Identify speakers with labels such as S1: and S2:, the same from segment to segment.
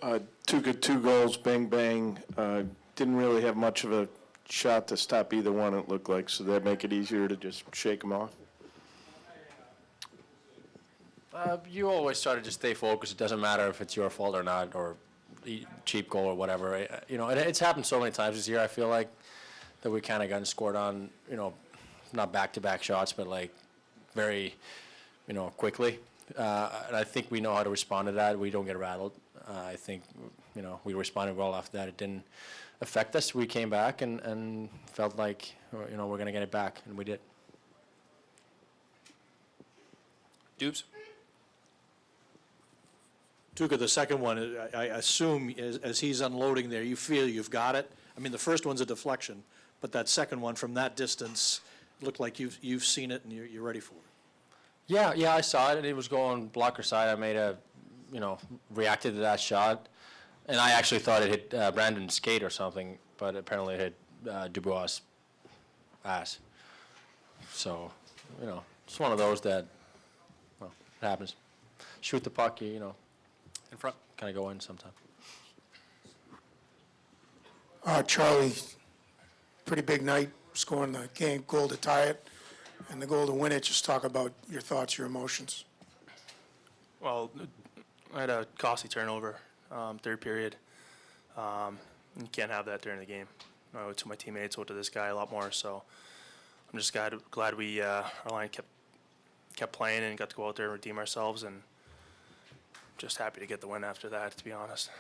S1: Tuukka, 2 goals, bang, bang. Didn't really have much of a shot to stop either one, it looked like, so that make it easier to just shake them off?
S2: You always try to just stay focused. It doesn't matter if it's your fault or not, or cheap goal or whatever. It's happened so many times this year, I feel like, that we kind of gotten scored on, not back-to-back shots, but like very, quickly. And I think we know how to respond to that. We don't get rattled. I think, we responded well after that. It didn't affect us. We came back and felt like, we're going to get it back, and we did.
S3: Dubes?
S4: Tuukka, the second one, I assume as he's unloading there, you feel you've got it. I mean, the first one's a deflection, but that second one from that distance looked like you've seen it and you're ready for it.
S2: Yeah, I saw it, and it was going blocker side. I made reacted to that shot, and I actually thought it hit Brandon's skate or something, but apparently it hit Dubois' ass. So, it's one of those that, well, it happens. Shoot the puck,
S3: In front.
S2: kind of go in sometime.
S5: Charlie, pretty big night, scoring the game goal to tie it and the goal to win it. Just talk about your thoughts, your emotions.
S6: Well, I had a costly turnover, third period. You can't have that during the game. I owe it to my teammates, owe it to this guy a lot more. So I'm just glad we our line kept playing and got to go out there and redeem ourselves, and just happy to get the win after that, to be honest.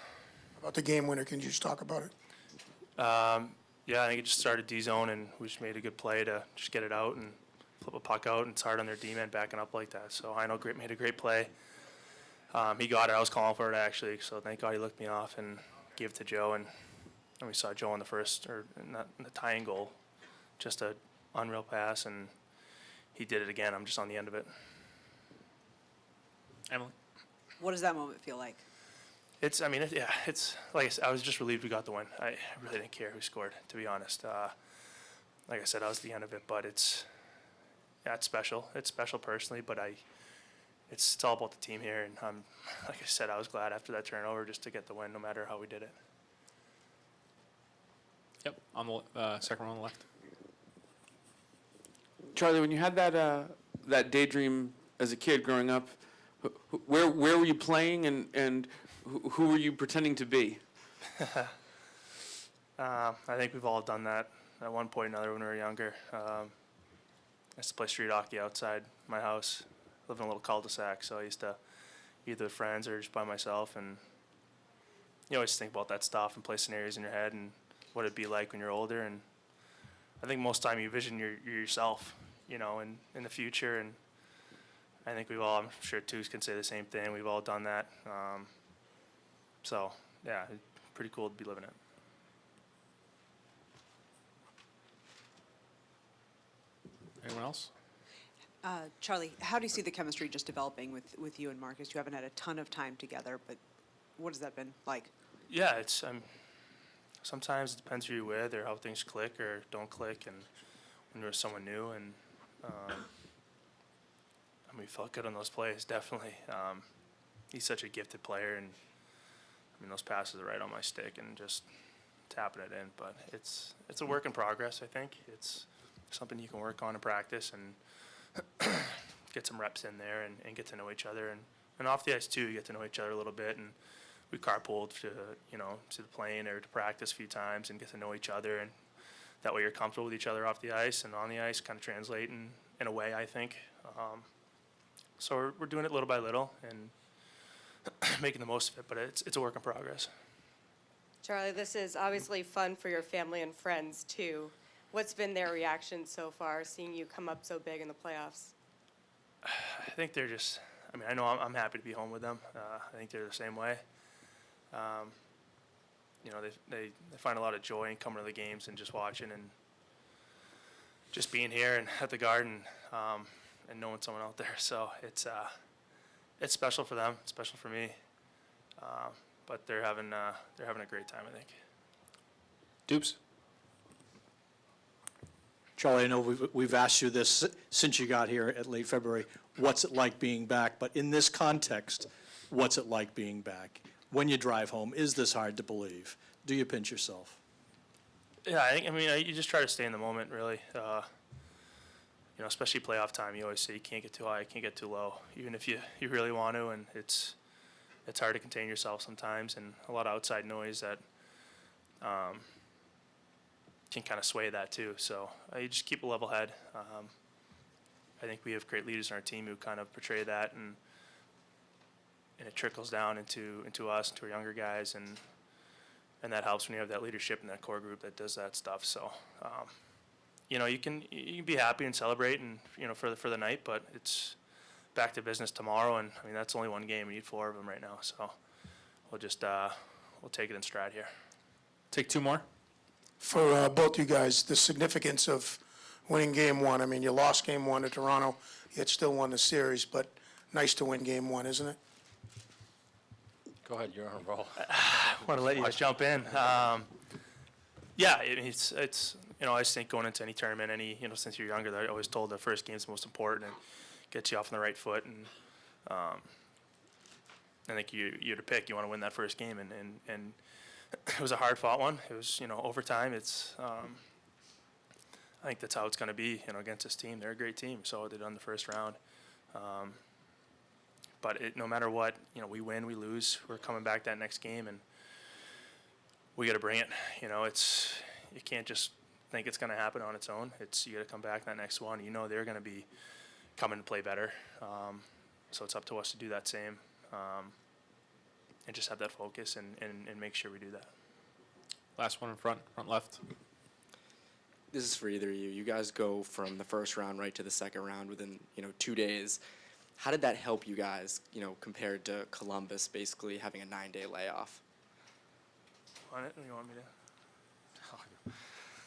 S5: About the game winner, can you just talk about it?
S6: Yeah, I think it just started D-zone, and we just made a good play to just get it out and flip a puck out, and it's hard on their D-man backing up like that. So I know made a great play. He got it. I was calling for it, actually, so thank God he looked me off and gave it to Joe, and we saw Joe in the first, or in the tying goal. Just an unreal pass, and he did it again. I'm just on the end of it.
S3: Emily?
S7: What does that moment feel like?
S6: It's like I said, I was just relieved we got the win. I really didn't care who scored, to be honest. Like I said, I was at the end of it, but it's special. It's special personally, but it's all about the team here, and like I said, I was glad after that turnover just to get the win, no matter how we did it.
S3: Yep, on the second one on the left.
S8: Charlie, when you had that daydream as a kid growing up, where were you playing, and who were you pretending to be?
S6: I think we've all done that at one point or another when we were younger. I used to play street hockey outside my house. I live in a little cul-de-sac, so I used to either with friends or just by myself, and you always think about that stuff and play scenarios in your head and what it'd be like when you're older. And I think most time you vision yourself, in the future, and I think we've all, I'm sure Tooks can say the same thing, we've all done that. So, yeah, it's pretty cool to be living it.
S3: Anyone else?
S7: Charlie, how do you see the chemistry just developing with you and Marcus? You haven't had a ton of time together, but what has that been like?
S6: Yeah, it's sometimes it depends who you're with or how things click or don't click, and when you're with someone new, and we felt good on those plays, definitely. He's such a gifted player, and those passes are right on my stick and just tapping it in. But it's a work in progress, I think. It's something you can work on in practice and get some reps in there and get to know each other. And off the ice, too, you get to know each other a little bit. And we carpooled to the plane or to practice a few times and get to know each other. And that way you're comfortable with each other off the ice, and on the ice kind of translate in a way, I think. So we're doing it little by little and making the most of it, but it's a work in progress.
S9: Charlie, this is obviously fun for your family and friends, too. What's been their reaction so far, seeing you come up so big in the playoffs?
S6: I think they're just, I know I'm happy to be home with them. I think they're the same way. They find a lot of joy in coming to the games and just watching and just being here and at the Garden and knowing someone out there. So it's special for them, it's special for me. But they're having a great time, I think.
S3: Dubes?
S4: Charlie, I know we've asked you this since you got here at late February. What's it like being back? But in this context, what's it like being back? when you drive home, is this hard to believe? Do you pinch yourself?
S6: Yeah, I mean, you just try to stay in the moment, really. You know, especially playoff time, you always say you can't get too high, you can't get too low, even if you really want to, and it's hard to contain yourself sometimes, and a lot of outside noise that can kind of sway that too. So you just keep a level head. I think we have great leaders on our team who kind of portray that, and it trickles down into us, into our younger guys, and that helps when you have that leadership in that core group that does that stuff. So, you know, you can be happy and celebrate, and you know, for the night, but it's back to business tomorrow. And I mean, that's only one game. We need 4 of them right now. So we'll just we'll take it in stride here.
S3: Take 2 more.
S5: For both you guys, the significance of winning Game 1. I mean, you lost Game 1 to Toronto, yet still won the series, but nice to win Game 1, isn't it?
S2: Go ahead, you're on a roll.
S6: I want to let you jump in. Yeah, it's you know, I just think going into any tournament, you know, since you're younger, I always told the first game's the most important and gets you off on the right foot. And I think you to pick, you want to win that first game, and it was a hard fought one. It was, you know, overtime. It's I think that's how it's going to be, you know, against this team. They're a great team, so they done the first round. But no matter what, you know, we win, we lose, we're coming back that next game, and we got to bring it. You know, you can't just think it's going to happen on its own. You got to come back that next one. You know, they're going to be coming to play better. So it's up to us to do that same, and just have that focus and make sure we do that.
S3: Last one in front left.
S10: This is for either of you. You guys go from the first round right to the second round within, 2 days. How did that help you guys, compared to Columbus basically having a 9-day layoff?
S6: Want it? Or you want me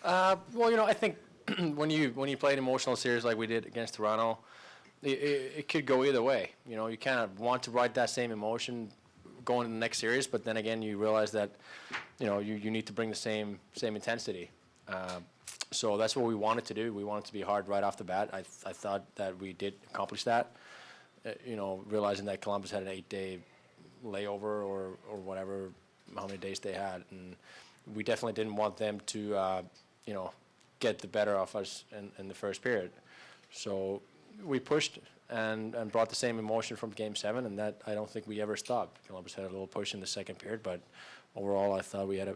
S6: to?
S2: Well, I think when you play an emotional series like we did against Toronto, it could go either way. You kind of want to ride that same emotion going to the next series, but then again, you realize that, you need to bring the same intensity. So that's what we wanted to do. We wanted to be hard right off the bat. I thought that we did accomplish that. Realizing that Columbus had an 8-day layover or whatever, how many days they had, and we definitely didn't want them to, get the better of us in the first period. So we pushed and brought the same emotion from Game 7, and that I don't think we ever stopped. Columbus had a little push in the second period, but overall, I thought we had a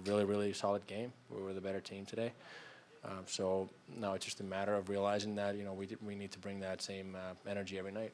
S2: really, really solid game. We were the better team today. So now it's just a matter of realizing that we need to bring that same energy every night.